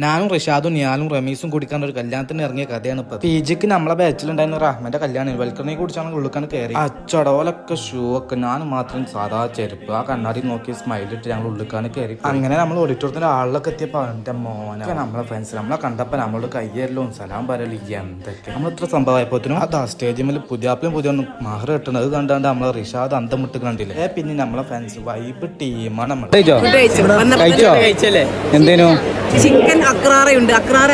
ഞാനും റിഷാദും ഞാനും റമീസും കുടിക്കാൻ ഒരു കല്യാണത്തിന് ഇറങ്ങിയ കഥയാണ് ഇപ്പൊ. പിജിക്ക് നമ്മളെ ബാച്ചിലുണ്ടായിരുന്ന റഹ്മന്റെ കല്യാണം വെൽക്കറിനെ കുടിച്ചാണ് ഉള്ളിക്കാൻ കയറി. അച്ചടോലൊക്കെ ഷൂ ഒക്കെ ഞാൻ മാത്രം സാധാ ചെരുപ്പ് ആ കണ്ണാടി നോക്കി സ്മൈലിട്ട് ഞങ്ങൾ ഉള്ളിക്കാൻ കയറി. അങ്ങനെ നമ്മൾ ഓഡിറ്റോറിയത്തിന്റെ ആളിലൊക്കെ എത്തിയപ്പോ എന്റെ മോനെ നമ്മളെ ഫ്രണ്ട്സ് നമ്മളെ കണ്ടപ്പോ നമ്മളോട് കയ്യല്ലോ സലാം പറയല് എന്തൊക്കെ നമ്മൾ ഇത്ര സംഭവമായപ്പോത്തിനും അതാ സ്റ്റേജിൽ പുതിയാപ്പിലും പുതിയ മഹർ കിട്ടുന്നത് അത് കണ്ടാണ്ട് നമ്മളെ റിഷാദ് അന്തം വിട്ട് കണ്ടില്ലേ. പിന്നെ നമ്മളെ ഫ്രണ്ട്സ് വൈബ് ടീമാണ് നമ്മൾ. എന്തേനു ചിക്കൻ അക്രാറയുണ്ട്, അക്രാറ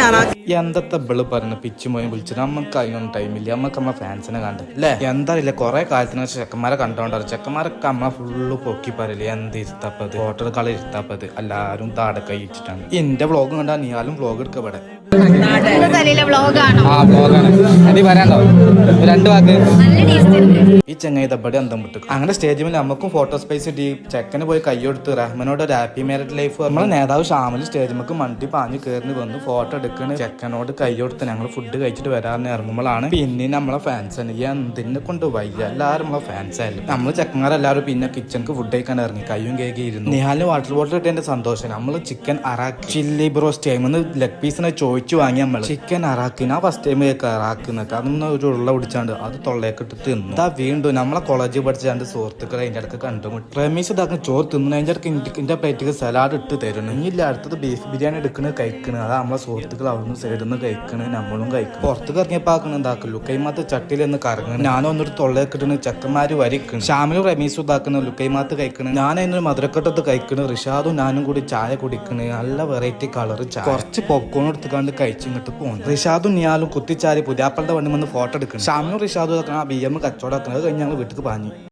എന്തത്തെ ബിള് പറഞ്ഞ് പിച്ചു പോയി വിളിച്ചിട്ട് നമുക്ക് അതിനൊന്നും ടൈമില്ല. നമുക്ക് നമ്മളെ ഫാൻസിനെ കണ്ട് അല്ലേ എന്താ ഇല്ല കുറെ കാലത്തിന് ചെക്കന്മാരെ കണ്ടോണ്ടാറ് ചെക്കന്മാരൊക്കെ നമ്മളെ ഫുള്ള് പൊക്കി പറയില്ല എന്ത് ഇരുത്താപ്പത് ഫോട്ടോ കളി ഇരുത്താപ്പത് എല്ലാരും താടെ കഴിച്ചിട്ടാണ്. എന്റെ വ്ളോഗ് കണ്ടാ നീയാലും വ്ളോഗ് എടുക്കപ്പെടെ രണ്ട് വാക്ക് ഈ ചെങ്ങായി തപ്പടി അന്തം വിട്ടു. അങ്ങനെ സ്റ്റേജിൽ നമുക്കും ഫോട്ടോ സ്പേസ് ഇട്ടി ചെക്കന് പോയി കൈയെടുത്ത് റഹ്മാനോട് ഒരു ഹാപ്പി മാരീഡ് ലൈഫ് നമ്മളെ നേതാവ് ഷാമിൽ സ്റ്റേജിലേക്ക് മണ്ടി പാഞ്ഞ് കയറി വന്ന് ഫോട്ടോ എടുക്കണ്. ചെക്കനോട് കൈയെടുത്ത് ഞങ്ങൾ ഫുഡ് കഴിച്ചിട്ട് വരാറിന് ഇറങ്ങുമ്പോഴാണ് പിന്നെ നമ്മളെ ഫാൻസ് ആണ് എന്തിനെ കൊണ്ട് വയ്യ എല്ലാവരും നമ്മളെ ഫാൻസ് ആയാലും നമ്മള് ചെക്കന്മാരെല്ലാവരും പിന്നെ കിച്ചണിക്ക് ഫുഡ് കഴിക്കാൻ ഇറങ്ങി കയ്യും കേക്കിയിരുന്നു. നിഹാലിന് വാട്ടർ ബോട്ടിൽ ഇട്ടതിന്റെ സന്തോഷം നമ്മള് ചിക്കൻ അറാക്ക് ചില്ലി ബ്രോസ്റ്റ് ടൈം ലെഗ് പീസിനെ ചോദിച്ചു വാങ്ങി നമ്മൾ ചിക്കൻ അറാക്കിന് ആ ഫസ്റ്റ് ടൈം അറാക്കുന്നൊക്കെ അതൊന്ന് ഒരു ഉള്ള പിടിച്ചാണ്ട് അത് തൊള്ളയൊക്കെ ഇട്ട് തിന്നു. അതാ വീണ്ടും നമ്മളെ കോളേജിൽ പഠിച്ച രണ്ട് സുഹൃത്തുക്കൾ അതിന്റെ അടുത്ത് കണ്ടുമുട്ടി. റമീസ് ഇതാക്കുന്ന ചോറ് തിന്നു അതിന്റെ അടുത്ത് എന്റെ പ്ലേറ്റിക്ക് സലാഡ് ഇട്ട് തരുന്നു. ഇല്ല അടുത്തത് ബീഫ് ബിരിയാണി എടുക്കണത് കഴിക്കണ്. അതാ നമ്മളെ സുഹൃത്തുക്കൾ അവിടുന്ന് സൈഡിൽ നിന്ന് കഴിക്കണ് നമ്മളും കഴിക്കണം. പുറത്തേക്ക് ഇറങ്ങിയപ്പോ ആക്കണ എന്താക്കും ലുക്കൈമാത്ത് ചട്ടിയിൽ നിന്ന് കറങ്ങണം. ഞാനും ഒന്നൊരു തൊള്ളയൊക്കെ ഇട്ടിന് ചെക്കന്മാര് വരിക്കണം. ഷാമിലും റമീസും ഇതാക്കുന്ന ലുക്കൈമാത്ത് കഴിക്കണം. ഞാൻ അതിനൊരു മധുരക്കെട്ടത്ത് കഴിക്കണ്. റിഷാദും ഞാനും കൂടി ചായ കുടിക്കണ്. നല്ല വെറൈറ്റി കളർ ചായ കുറച്ച് പോപ്കോൺ എടുത്തുകൊണ്ട് കഴിച്ചു ഇങ്ങോട്ട് പോകുന്നു. റിഷാദും നിയാലും കുത്തിച്ചാരി പുതിയാപ്പളുടെ വണ്ടി വന്ന് ഫോട്ടോ എടുക്കണം. ഷാമിലും റിഷാദും ആ ബി എം കച്ചവടം അത് കഴിഞ്ഞ് ഞങ്ങൾ വീട്ടിൽ പാഞ്ഞു.